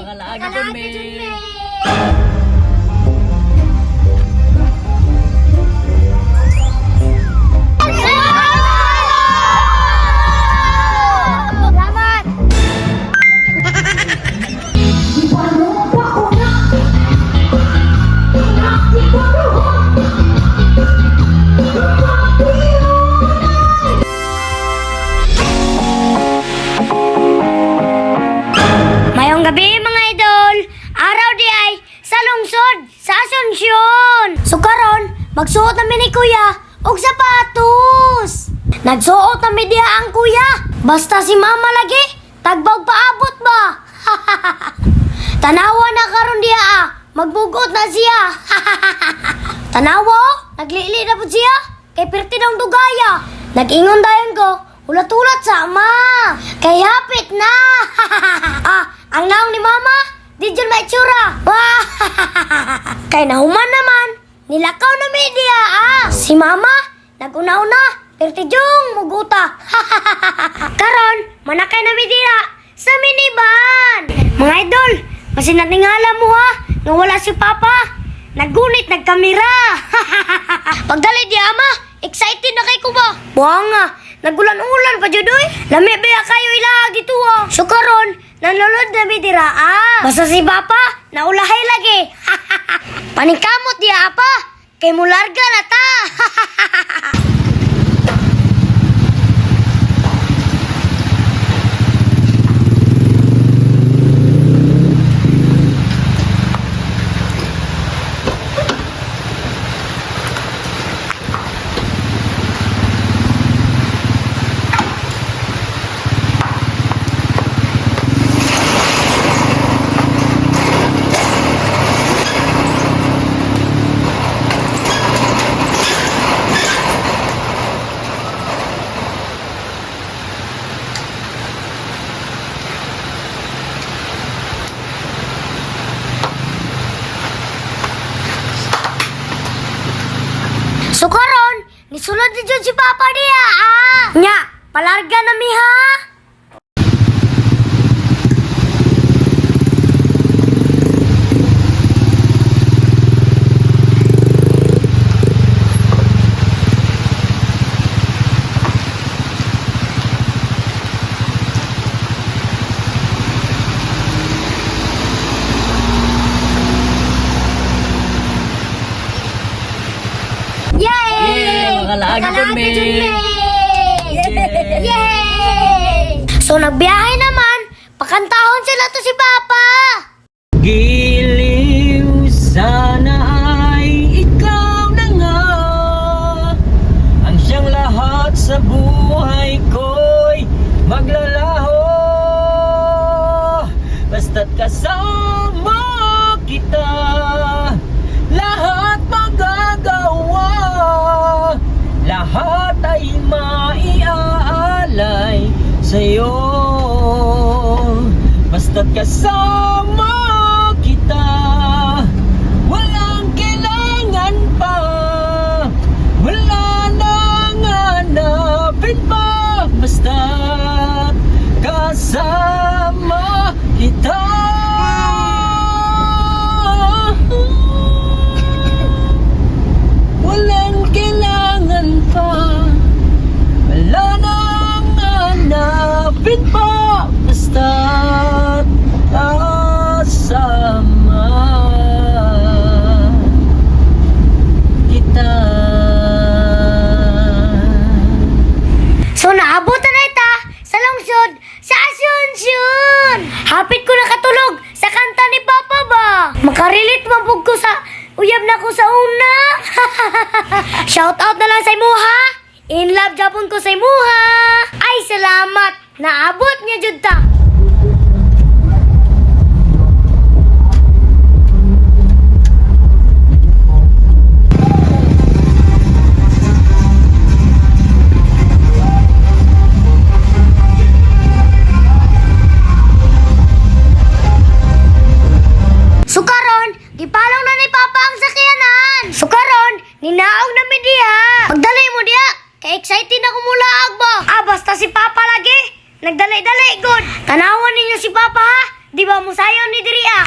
Makalaagi po, me. Salamat! Mayong gabi mga idol. Araw di ay sa lungsod sa Asunsyon. So karon magsuot namin ni kuya og sapatos. Nagsuot namin diha ang kuya. Basta si mama lagi tagbag paabot ba. Tanawa na karon diha ah. Magbugot na siya. Tanawa, naglili na po siya. Kay perti ng dugaya. Nag-ingon dayon ko, ulat-ulat sa ama. Kay hapit na. Ang naong ni mama, di dyan maitsura. Kay nahuman naman, nilakaw na media Si mama, nag-una-una, perti diyong muguta. Karon, manakay na media sa minivan. Mga idol, masinatingala mo ha, nga wala si papa. Naggunit, nagkamera. Pagdali di ama, excited na kay ko ba? Buanga, nagulan-ulan pa judoy. Lami ba kayo ilag dito So karon, nanulod na bidira Basta si papa, naulahay lagi. Paningkamot di apa, kay mularga na ta. So karon, nisulod ni John si Papa diya Nya, palarga na mi ha. Makalaagi po, me. Yay! So nagbiyahe naman, pakantahon sila to si Papa. Giliw, sana ay ikaw na nga ang siyang lahat sa buhay ko'y maglalaho. Basta't kasama kita, lahat magagawa, lahat ay maiaalay sa'yo. Basta't kasama kita, walang kailangan pa, wala nang hanapin pa. Basta't kasama kita. Walang kailangan pa, wala nang hanapin pa. Basta't kasama kita. So naabot na ita sa lungsod sa Asunsyon. Hapit ko nakatulog sa kanta ni Papa ba. Makarelate mabog ko sa uyab na ko sa una. Shout out na lang sa imuha. In love japon ko sa imuha. Ay salamat. Naabot niya jud ta. Sukaron, gipalaw na ni Papa ang sakyanan. Sukaron, ninaog na mi diha. Pagdali mo diha, kay excited na kumulaag ba. Basta si Papa lagi. Nagdalay-dalay, good. Di ba mo sayaw ni diri ah?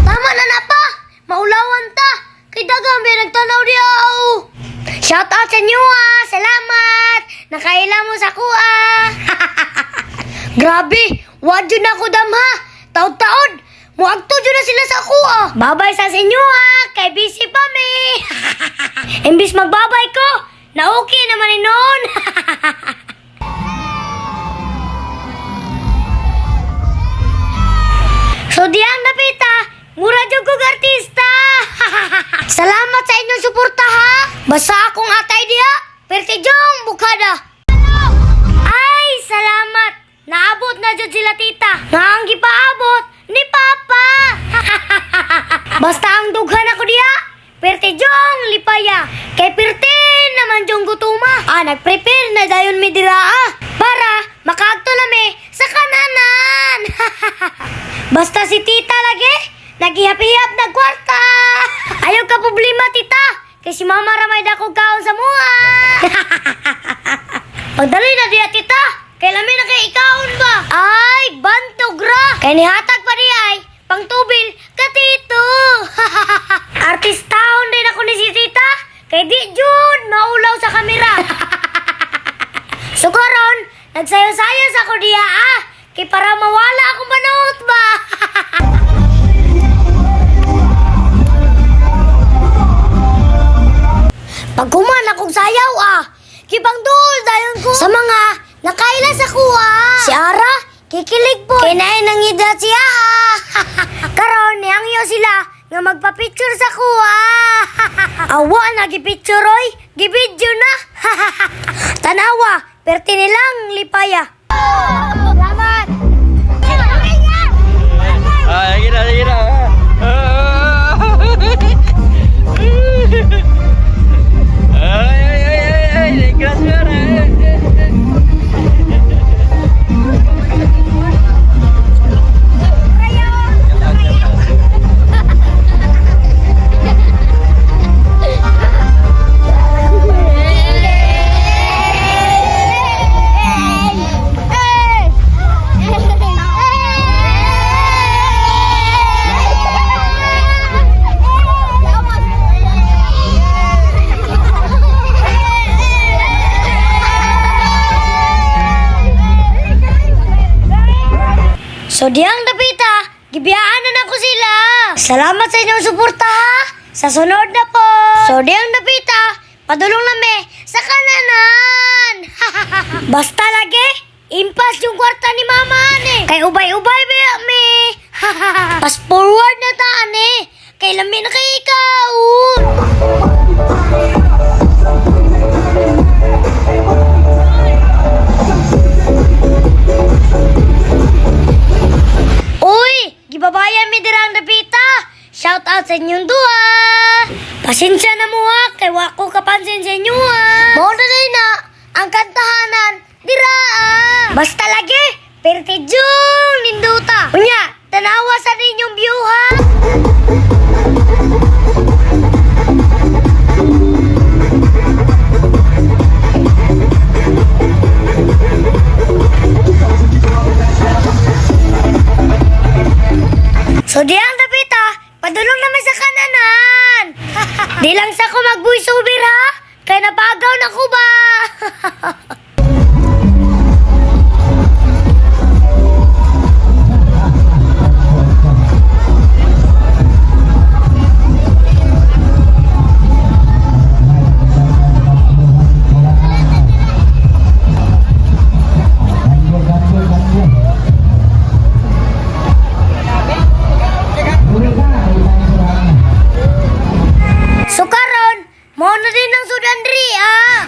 Tama na na pa! Maulawan ta! Kay dagang may nagtanaw diya oh. Shout out sa inyo ah! Salamat! Nakaila mo sa kuha! Grabe! Wad yun ako damha! Taod-taod! Muagto dyan na sila sa kuha! Babay sa inyo ah! Kay busy pa me! Imbis magbabay ko! Na okay naman ni noon! So diyang napita, mura jud kog artista. Salamat sa inyong suporta ha. Basta akong atay diha, perti jong bukada. Ay, salamat. Naabot na jud sila tita. Nga ang gipaabot ni Papa. Basta ang dughan ako diha, perti jong lipaya. Kay perti naman jong gutuma. Nagprepare na dayon mi dira para makaagto lami sa kananan. Basta si tita lagi, naghihap-hihap na kwarta. Ayaw ka problema, tita. Kasi mama ramay dako kaon sa mua. Pagdali na diya, tita. Kailan may nakaikaon ba? Ay, bantog ra. Kaya nihatag pa di ay, pang tubil, katito. Artistahon din ako ni si tita. Kay di jud, maulaw sa kamera. So karon, nagsayo-sayos ako diya kay para mawala akong manood ba? Pag kuman akong sayaw kibang duol dayon ko sa mga nakaila sa kuha. Si Ara, kikilig po. Kinain ng ida siya Karon, niyangyo sila nga magpa-picture sa kuha. Awa na gipicture oy, gibidyo na. Tanawa, perti nilang lipaya. Salamat. Sige na, sige na. Ay, ikhlas mo na. So diyang napita, gibiyaanan ako sila. Salamat sa inyong suporta ha. Sa sunod na po. So diyang napita, padulong nami sa kananan. Basta lagi, impas yung kwarta ni mama ane. Kay ubay-ubay ba mi. Pas forward na ta ane. Kay lamin na kay ikaw. Gibabayan mi dirang napita. Shout out sa inyong duha. Pasensya na mo kay wako kapansin sa inyo Mao na din na ang kantahanan dira Basta lagi, pertijong ninduta. Unya, tanawa sa ninyong view ha. So diyang napita, padulong naman sa kananan. Di lang sa ko mag-voice over ha, kaya napagaw na ko ba?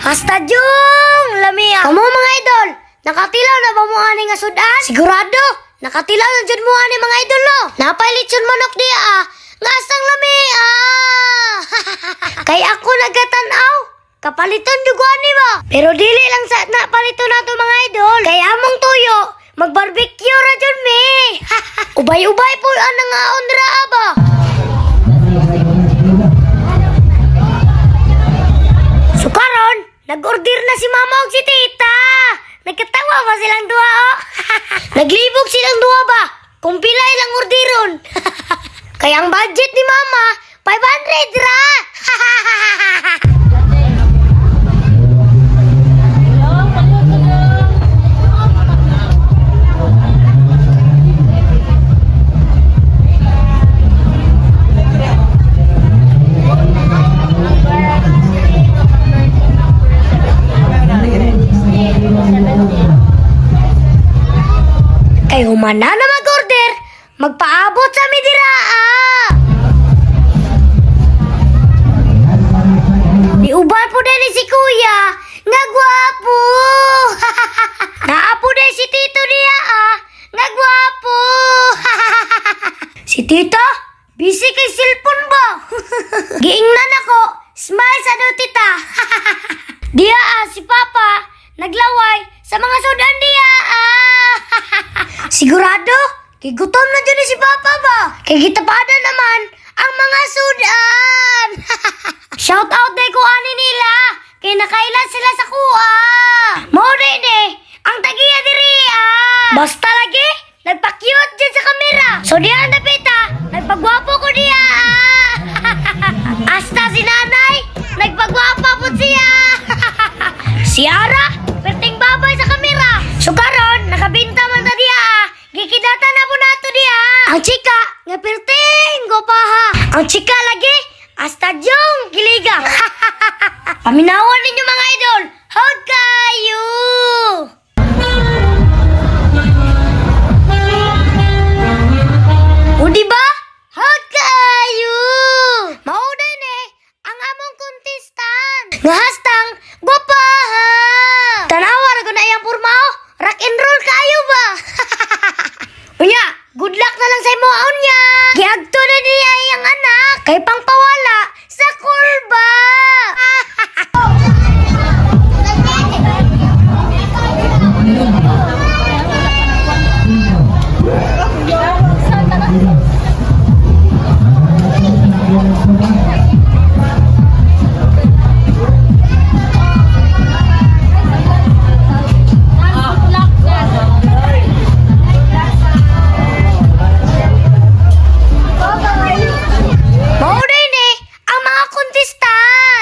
Hasta jung lamia. Kamu mga idol, nakatilaw na ba mo ani nga sudan? Sigurado, nakatilaw na jud mo ani mga idol no. Napailit manok diya nga asang lamia. Kay ako nagatanaw, kapaliton jud ko ani ba? Pero dili lang sa napaliton nato mga idol. Kay among tuyo, mag-barbecue ra jud mi. Ubay-ubay po ang nangaon ra ba? So karon, nag-order na si mama o si tita. Nagkatawa ba silang duha, oh? Naglibog silang duha ba? Kung pila ilang orderon. Kaya ang budget ni mama, 500 ra. Kay humana na mag-order, magpaabot sa midira. Niubal po din si kuya, nga gwapo. Naapo din si tito niya, nga gwapo. Si tita, busy kay cellphone ba? Giingnan ako, smile sa daw tita. Diya si papa, naglaway sa mga sudan diya. Sigurado, kay gutom na dyan si papa ba? Kay gitapada naman ang mga sudan. Shout out day ko ani nila, kay nakailan sila sa kuha. Mao din ang tagiya diri. Basta lagi, nagpa-cute dyan sa kamera. So diyan napita, nagpagwapo ko diya. Hasta si nanay, nagpagwapo po siya. Si Ara, perting babay sa kamera. So karon, nakabinta man ta diya. Gikidata na po nato diya. Ang chika, nga perting go pa ha. Ang chika lagi, hasta jong giliga. Paminawan ninyo mga idol. Hug kayo. O diba? Hug kayo. Maudan ang among contestant. Nga hastang, gwapaha. Tanawa na ko na iyang purmao. Rock and roll kayo ba? Unya, good luck na lang sa imo unya. Giagto na niya iyang anak. Kay pangpawala sa kurba.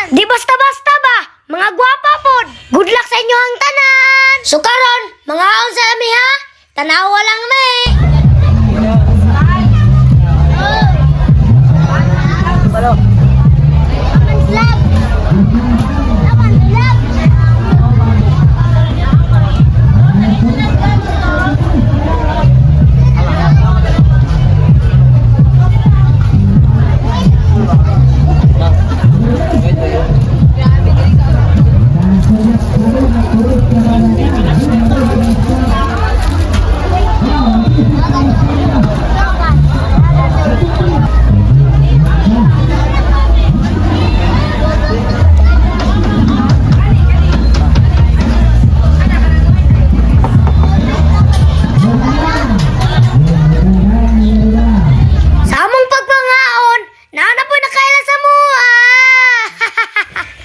Di basta-basta ba? Mga gwapa pod. Good luck sa inyo ang tanan. So karon, mga aon sa ami ha. Tanawa lang na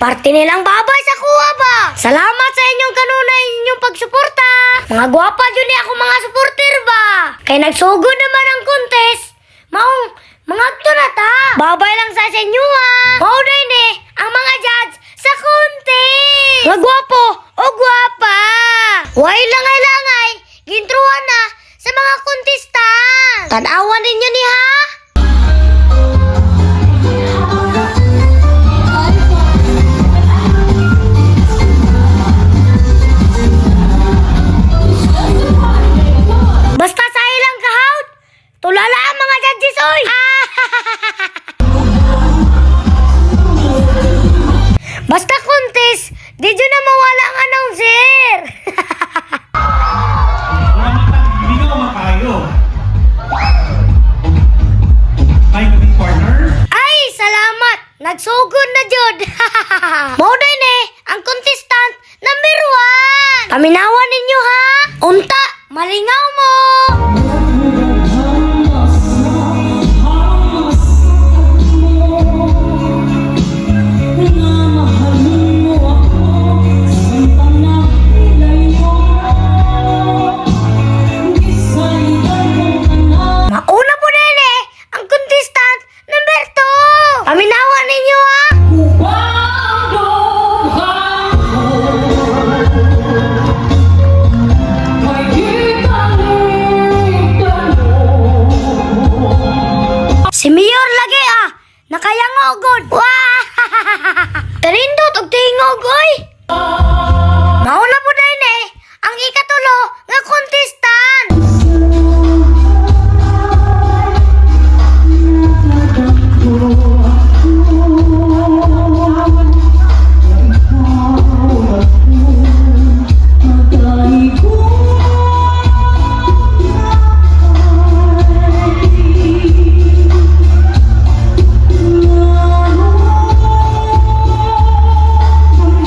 parte nilang babay sa kuha ba? Salamat sa inyong kanunay inyong pagsuporta. Mga gwapa dyan ako mga supporter ba? Kay nagsugod naman ang contest. Maong, mga na ta. Babay lang sa inyo ha. Mauday ang mga judge sa contest. Mga gwapo o gwapa. Way langay-langay, gintruhan na sa mga contestant. Tanawan ninyo ni ha. Basta sa ilang kahawt, tulala ang mga judges, oy! Basta contest, di dyan na mawala ang announcer! Hindi ka kumakayo. Ay, kaming partner? Ay, salamat! Nagsugod na jud! Mauday ang contestant number 1! Paminawan ninyo ha! Unta, malingaw mo! god. Wah! Karindot og tingog oy. Mauna po din ang ikatulo nga contestant.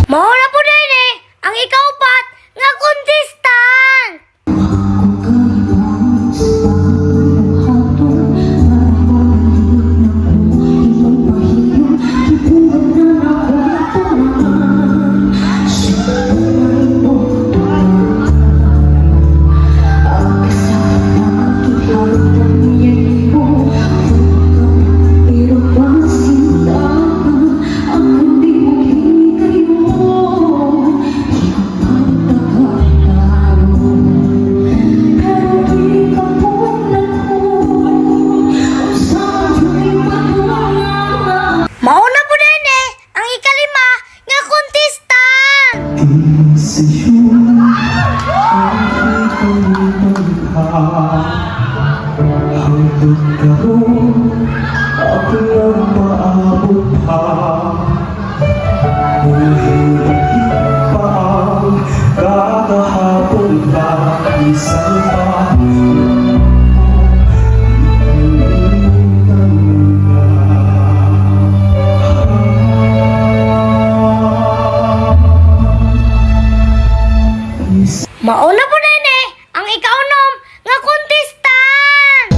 Mauna po din ang ikaupat nga contestant. Mauna po din ang ikalima nga contestant. Mauna po din ang ikaunom nga contestant.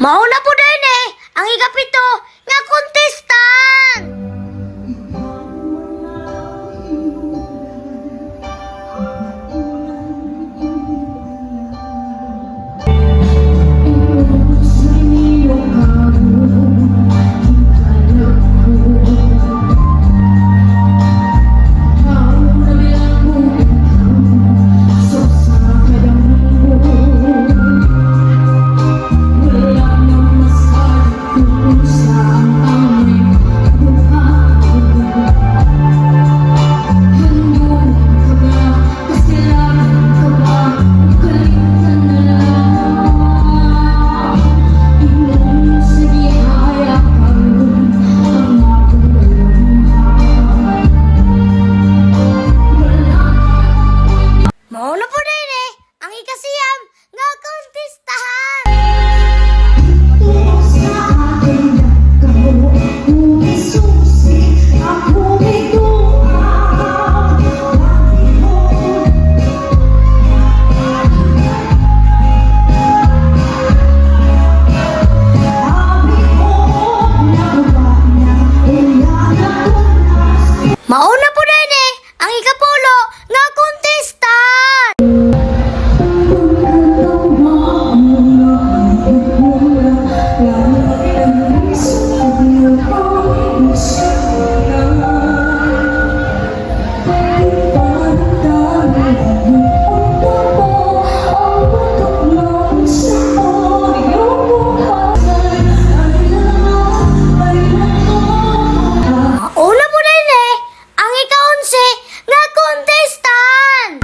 Mauna po din ang ikapito nga contestant. Mauna po din ang ikasiyam nga contestant. Mauna po din ang ikapulo nga contestant. Mauna po din ang ika-11 nga contestant.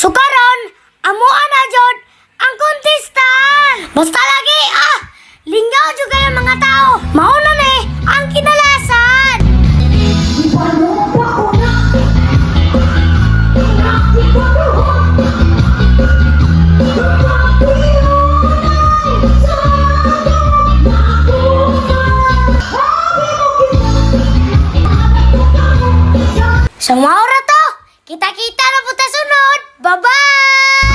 So karon, amuan na jud ang contestant. Basta lagi lingaw jud kayo mga tao. Mauna ang kinalasan. So maura to. Kita-kita na po ta sunod. Bye-bye!